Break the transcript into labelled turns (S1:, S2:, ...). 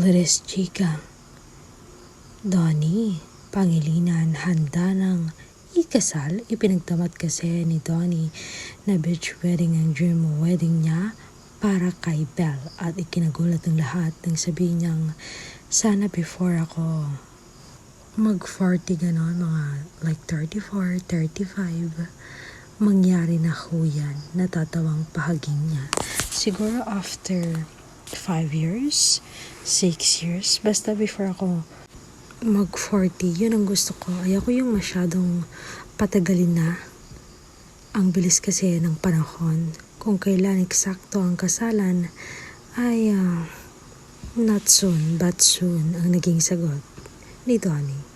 S1: Flores Chica. Donnie, Pangilinan, handa ng ikasal. Ipinagtamat kasi ni Donnie na beach wedding ang dream wedding niya para kay Belle. At ikinagulat ng lahat nang sabihin niyang sana before ako mag-40 ganon, mga like 34, 35, mangyari na ho yan. Natatawang pahaging niya. Siguro after 5 years, 6 years, basta before ako mag-40, yun ang gusto ko. Ayoko yung masyadong patagalin na. Ang bilis kasi ng panahon. Kung kailan eksakto ang kasalan, ay not soon, but soon ang naging sagot ni Donnie.